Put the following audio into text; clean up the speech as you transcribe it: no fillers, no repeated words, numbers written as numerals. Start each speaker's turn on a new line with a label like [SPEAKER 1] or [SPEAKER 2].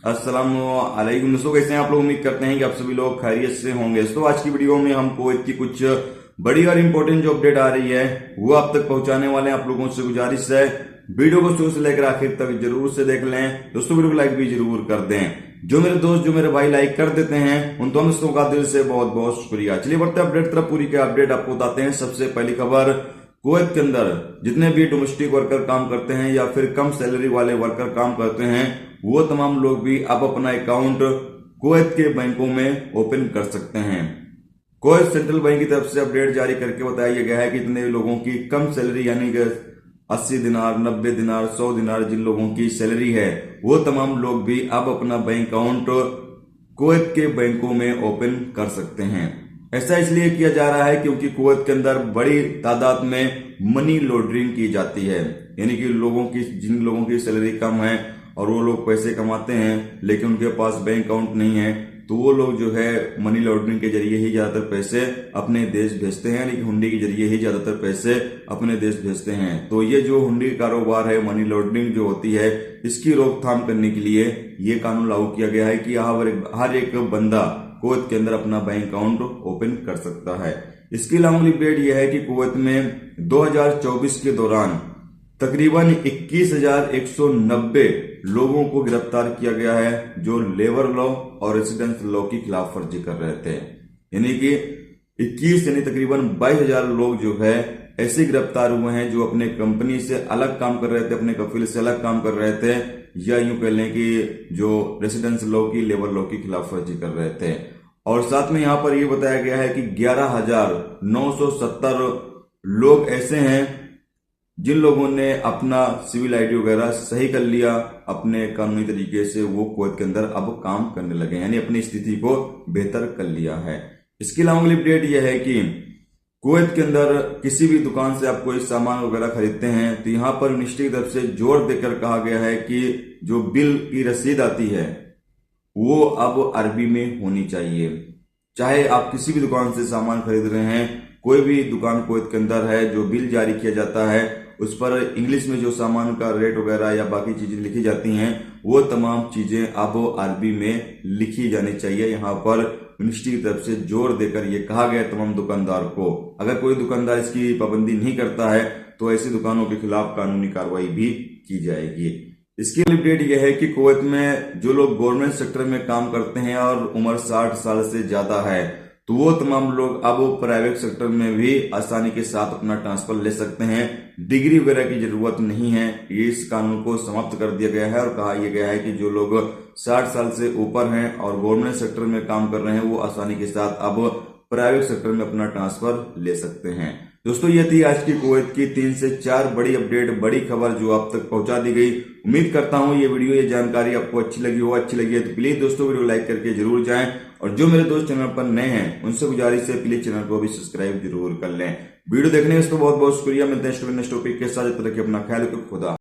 [SPEAKER 1] अस्सलाम वालेकुम दोस्तों, कैसे हैं आप लोग। उम्मीद करते हैं कि आप सभी लोग खैरियत से होंगे। तो आज की वीडियो में हम कुवैत की कुछ बड़ी और इंपॉर्टेंट जो अपडेट आ रही है वो आप तक पहुंचाने वाले हैं। आप लोगों से गुजारिश है वीडियो को शुरू से लेकर आखिर तक जरूर से देख लें। दोस्तों वीडियो को लाइक भी जरूर कर दें। जो मेरे दोस्त जो मेरे भाई लाइक कर देते हैं उन तमाम दोस्तों का दिल से बहुत बहुत शुक्रिया। चलिए बढ़ते अपडेट तरफ। पूरी के अपडेट आपको बताते हैं। सबसे पहली खबर, कुवैत के अंदर जितने भी डोमेस्टिक वर्कर काम करते हैं या फिर कम सैलरी वाले वर्कर काम करते हैं वो तमाम लोग भी अब अपना अकाउंट कुवैत के बैंकों में ओपन कर सकते हैं। कुवैत सेंट्रल बैंक की तरफ से अपडेट जारी करके बताया गया है कि इतने लोगों की कम सैलरी यानी कि 80 दिनार, 90 दिनार, 100 दिनार जिन लोगों की सैलरी है वो तमाम लोग भी अब अपना बैंक अकाउंट कुवैत के बैंकों में ओपन कर सकते हैं। ऐसा इसलिए किया जा रहा है क्योंकि कुवैत के अंदर बड़ी तादाद में मनी लॉन्ड्रिंग की जाती है, यानी कि जिन लोगों की सैलरी कम है और वो लोग पैसे कमाते हैं लेकिन उनके पास बैंक अकाउंट नहीं है तो वो लोग जो है मनी लॉन्ड्रिंग के जरिए ही ज्यादातर पैसे अपने देश भेजते हैं, यानी कि हुंडी के जरिए ही ज्यादातर पैसे अपने देश भेजते हैं। तो ये जो हुंडी कारोबार है, मनी लॉन्ड्रिंग जो होती है, इसकी रोकथाम करने के लिए ये कानून लागू किया गया है कि हर एक बंदा कुवैत के अंदर अपना बैंक अकाउंट ओपन कर सकता है। इसकी अलावा अपडेट यह है कि कुवैत में 2024 के दौरान तकरीबन 21,190 लोगों को गिरफ्तार किया गया है जो लेबर लॉ और रेसिडेंस लॉ की खिलाफ वर्जी कर रहे थे। यानी कि 21 यानी तकरीबन 22,000 लोग जो है ऐसे गिरफ्तार हुए हैं जो अपने कंपनी से अलग काम कर रहे थे, अपने कफील से अलग काम कर रहे थे, या यूं कह लें कि जो रेसिडेंस लॉ की, लेबर लॉ की खिलाफ वर्जी कर रहे थे। और साथ में यहां पर यह बताया गया है कि 11,970 लोग ऐसे हैं जिन लोगों ने अपना सिविल आईडी वगैरह सही कर लिया, अपने कानूनी तरीके से वो कुवैत के अंदर अब काम करने लगे, यानी अपनी स्थिति को बेहतर कर लिया है। इसके अलावा अगली अपडेट यह है कि कुवैत के अंदर किसी भी दुकान से आप कोई सामान वगैरह खरीदते हैं तो यहाँ पर मिनिस्ट्री की तरफ से जोर देकर कहा गया है कि जो बिल की रसीद आती है वो अब अरबी में होनी चाहिए। चाहे आप किसी भी दुकान से सामान खरीद रहे हैं, कोई भी दुकान कुवैत के अंदर है, जो बिल जारी किया जाता है उस पर इंग्लिश में जो सामान का रेट वगैरह या बाकी चीजें लिखी जाती हैं वो तमाम चीजें अब अरबी में लिखी जानी चाहिए। यहाँ पर मिनिस्ट्री की तरफ से जोर देकर ये कहा गया तमाम दुकानदार को। अगर कोई दुकानदार इसकी पाबंदी नहीं करता है तो ऐसी दुकानों के खिलाफ कानूनी कार्रवाई भी की जाएगी। इसकी अपडेट यह है कि कुवैत में जो लोग गवर्नमेंट सेक्टर में काम करते हैं और उम्र 60 साल से ज्यादा है तो वो तमाम लोग अब प्राइवेट सेक्टर में भी आसानी के साथ अपना ट्रांसफर ले सकते हैं। डिग्री वगैरह की जरूरत नहीं है। ये इस कानून को समाप्त कर दिया गया है और कहा यह गया है कि जो लोग 60 साल से ऊपर हैं और गवर्नमेंट सेक्टर में काम कर रहे हैं वो आसानी के साथ अब प्राइवेट सेक्टर में अपना ट्रांसफर ले सकते हैं। दोस्तों ये थी आज की कुवैत की 3 से 4 बड़ी अपडेट, बड़ी खबर जो आप तक पहुंचा दी गई। उम्मीद करता हूं ये वीडियो, ये जानकारी आपको अच्छी लगी हो। अच्छी लगी है तो प्लीज दोस्तों वीडियो लाइक करके जरूर जाएं और जो मेरे दोस्त चैनल पर नए हैं उनसे गुजारिश है प्लीज चैनल को भी सब्सक्राइब जरूर कर लें। वीडियो देखने के लिए बहुत बहुत शुक्रिया। मिलते हैं नेक्स्ट टॉपिक के साथ। जब तक अपना ख्याल रखिए। खुदा।